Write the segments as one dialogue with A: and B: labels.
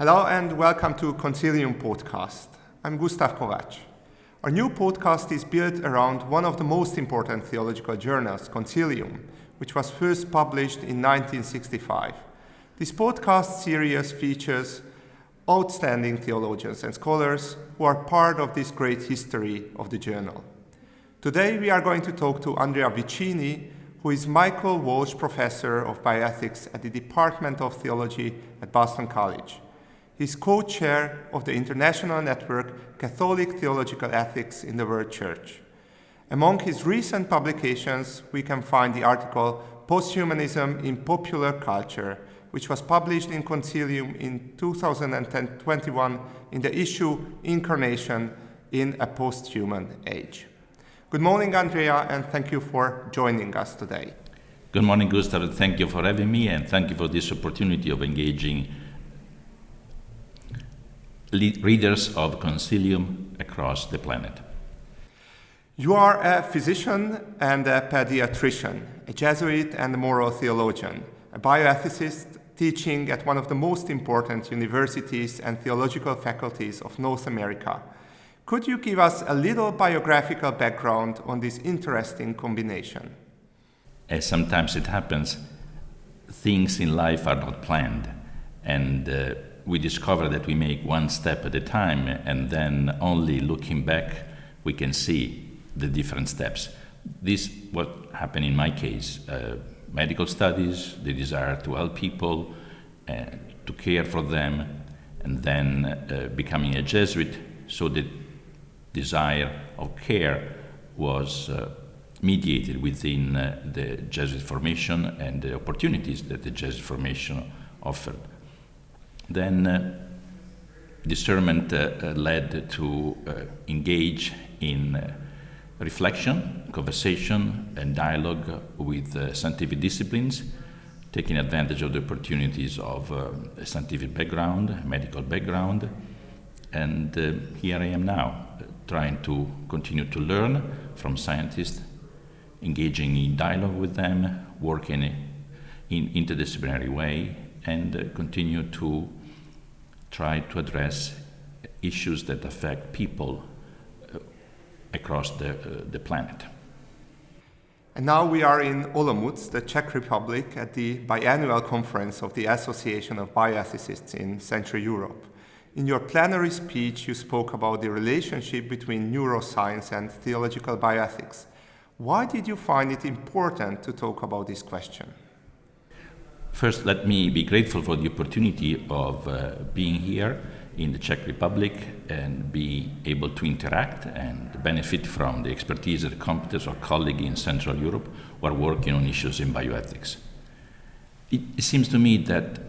A: Hello and welcome to Concilium podcast. I'm Gusztáv Kovács. Our new podcast is built around one of the most important theological journals, Concilium, which was first published in 1965. This podcast series features outstanding theologians and scholars who are part of this great history of the journal. Today we are going to talk to Andrea Vicini, who is Michael Walsh Professor of Bioethics at the Department of Theology at Boston College. He's co-chair of the international network Catholic Theological Ethics in the World Church. Among his recent publications, we can find the article Posthumanism in Popular Culture, which was published in Concilium in 2021 in the issue Incarnation in a Posthuman Age. Good morning, Andrea, and thank you for joining us today.
B: Good morning, Gusztáv. Thank you for having me, and thank you for this opportunity of engaging readers of Concilium across the planet.
A: You are a physician and a pediatrician, a Jesuit and a moral theologian, a bioethicist teaching at one of the most important universities and theological faculties of North America. Could you give us a little biographical background on this interesting combination?
B: As sometimes it happens, things in life are not planned, and we discover that we make one step at a time, and then only looking back we can see the different steps. This what happened in my case: medical studies, the desire to help people, to care for them, and then becoming a Jesuit. So the desire of care was mediated within the Jesuit formation and the opportunities that the Jesuit formation offered. Then discernment led to engage in reflection, conversation, and dialogue with scientific disciplines, taking advantage of the opportunities of a scientific background, medical background. And here I am now, trying to continue to learn from scientists, engaging in dialogue with them, working in interdisciplinary way, and continue to try to address issues that affect people across the planet.
A: And now we are in Olomouc, the Czech Republic, at the biannual conference of the Association of Bioethicists in Central Europe. In your plenary speech, you spoke about the relationship between neuroscience and theological bioethics. Why did you find it important to talk about this question?
B: First, let me be grateful for the opportunity of being here in the Czech Republic and be able to interact and benefit from the expertise and competence of colleagues in Central Europe who are working on issues in bioethics. It seems to me that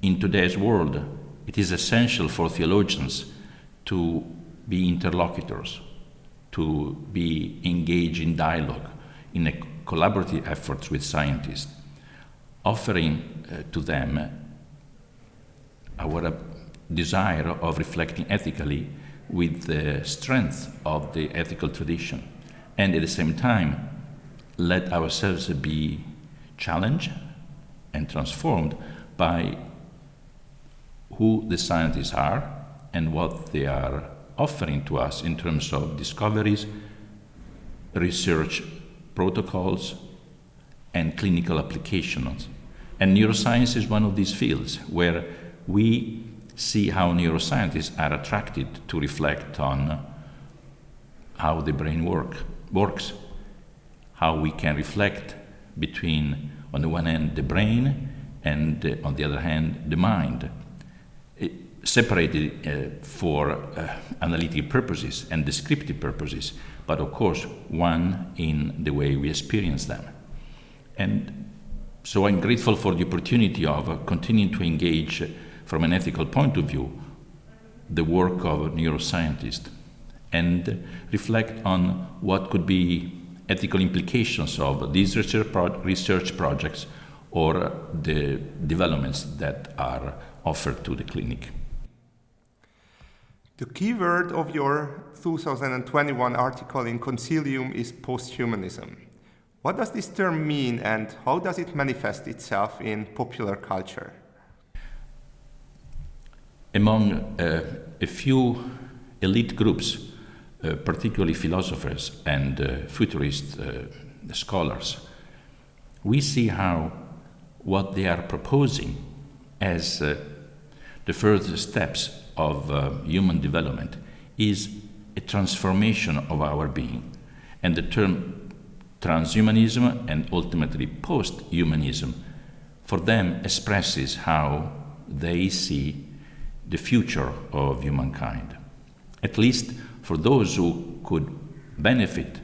B: in today's world, it is essential for theologians to be interlocutors, to be engaged in dialogue, in a collaborative efforts with scientists, offering to them our desire of reflecting ethically with the strength of the ethical tradition, and at the same time let ourselves be challenged and transformed by who the scientists are and what they are offering to us in terms of discoveries, research protocols, and clinical applications. And neuroscience is one of these fields where we see how neuroscientists are attracted to reflect on how the brain works, how we can reflect between, on the one hand, the brain, and on the other hand, the mind, separated for analytic purposes and descriptive purposes, but of course, one in the way we experience them. And so I'm grateful for the opportunity of continuing to engage from an ethical point of view the work of neuroscientists and reflect on what could be ethical implications of these research projects or the developments that are offered to the clinic.
A: The key word of your 2021 article in Concilium is posthumanism. What does this term mean and how does it manifest itself in popular culture?
B: among a few elite groups, particularly philosophers and futurist scholars, we see how what they are proposing as the further steps of human development is a transformation of our being. And the term transhumanism and ultimately post-humanism for them expresses how they see the future of humankind, at least for those who could benefit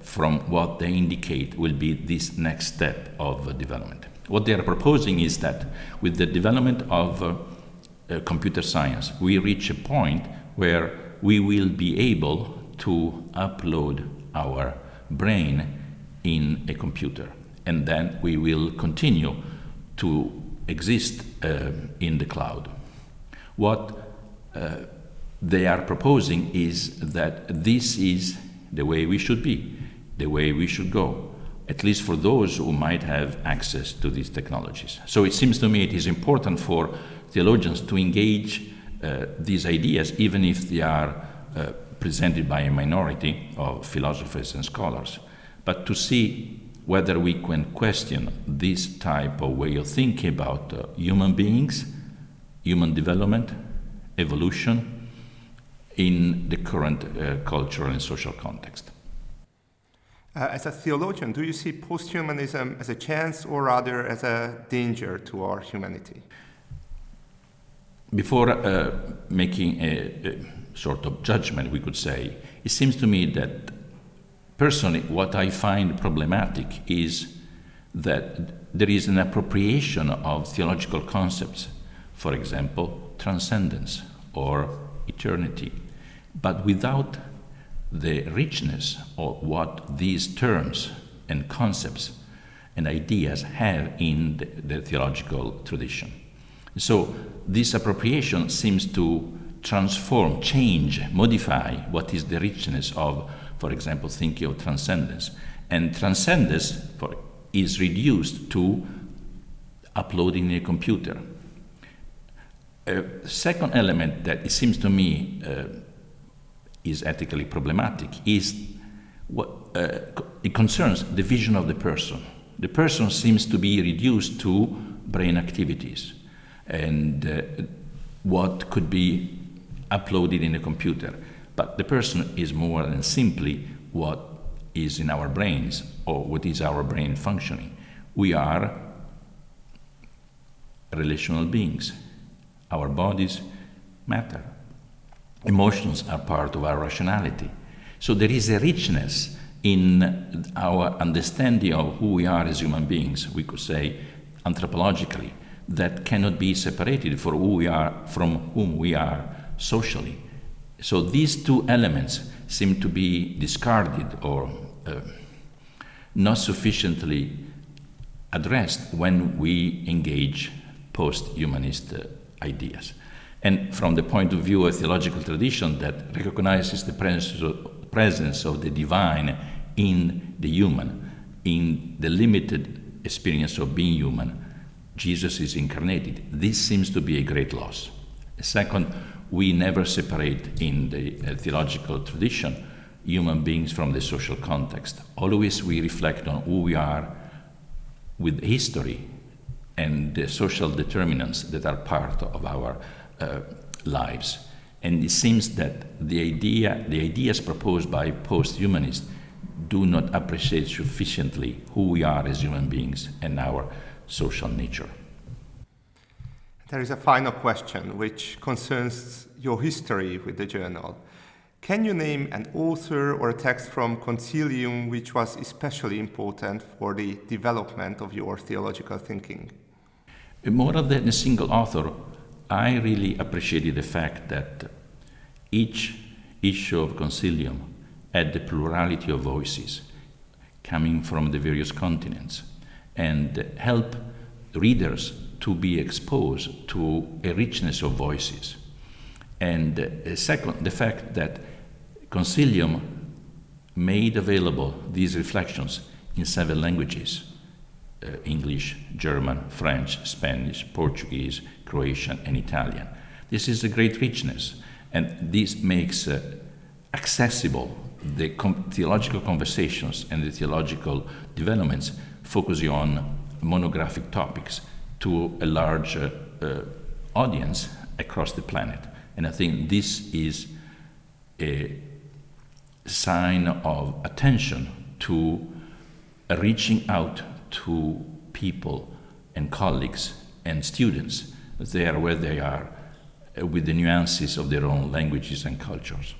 B: from what they indicate will be this next step of development. What they are proposing is that with the development of computer science, we reach a point where we will be able to upload our brain in a computer, and then we will continue to exist in the cloud. What they are proposing is that this is the way we should be, the way we should go, at least for those who might have access to these technologies. So it seems to me it is important for theologians to engage these ideas, even if they are presented by a minority of philosophers and scholars, but to see whether we can question this type of way of thinking about human beings, human development, evolution in the current cultural and social context.
A: As a theologian, do you see posthumanism as a chance or rather as a danger to our humanity?
B: Before making a sort of judgment, we could say, it seems to me that personally what I find problematic is that there is an appropriation of theological concepts, for example, transcendence or eternity, but without the richness of what these terms and concepts and ideas have in the theological tradition. So this appropriation seems to transform, change, modify what is the richness of, for example, thinking of transcendence. And transcendence is reduced to uploading in a computer. A second element that it seems to me is ethically problematic is what it concerns the vision of the person. The person seems to be reduced to brain activities and what could be uploaded in a computer. But the person is more than simply what is in our brains or what is our brain functioning. We are relational beings. Our bodies matter. Emotions are part of our rationality. So there is a richness in our understanding of who we are as human beings, we could say anthropologically, that cannot be separated from whom we are socially. So these two elements seem to be discarded or not sufficiently addressed when we engage post-humanist ideas. And from the point of view of theological tradition that recognizes the presence of the divine in the human, in the limited experience of being human, Jesus is incarnated. This seems to be a great loss. Second, we never separate in the theological tradition human beings from the social context. Always we reflect on who we are with history and the social determinants that are part of our lives. And it seems that the ideas proposed by post-humanists do not appreciate sufficiently who we are as human beings and our social nature.
A: There is a final question which concerns your history with the journal. Can you name an author or a text from Concilium which was especially important for the development of your theological thinking?
B: More than a single author, I really appreciated the fact that each issue of Concilium had the plurality of voices coming from the various continents and help readers to be exposed to a richness of voices. And second, the fact that Concilium made available these reflections in 7 languages, English, German, French, Spanish, Portuguese, Croatian, and Italian. This is a great richness, and this makes accessible the theological conversations and the theological developments focusing on monographic topics to a large audience across the planet. And I think this is a sign of attention to reaching out to people and colleagues and students there where they are, with the nuances of their own languages and cultures.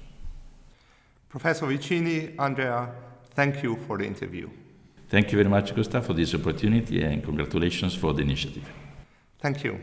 A: Professor Vicini, Andrea, thank you for the interview.
B: Thank you very much, Gusztáv, for this opportunity, and congratulations for the initiative.
A: Thank you.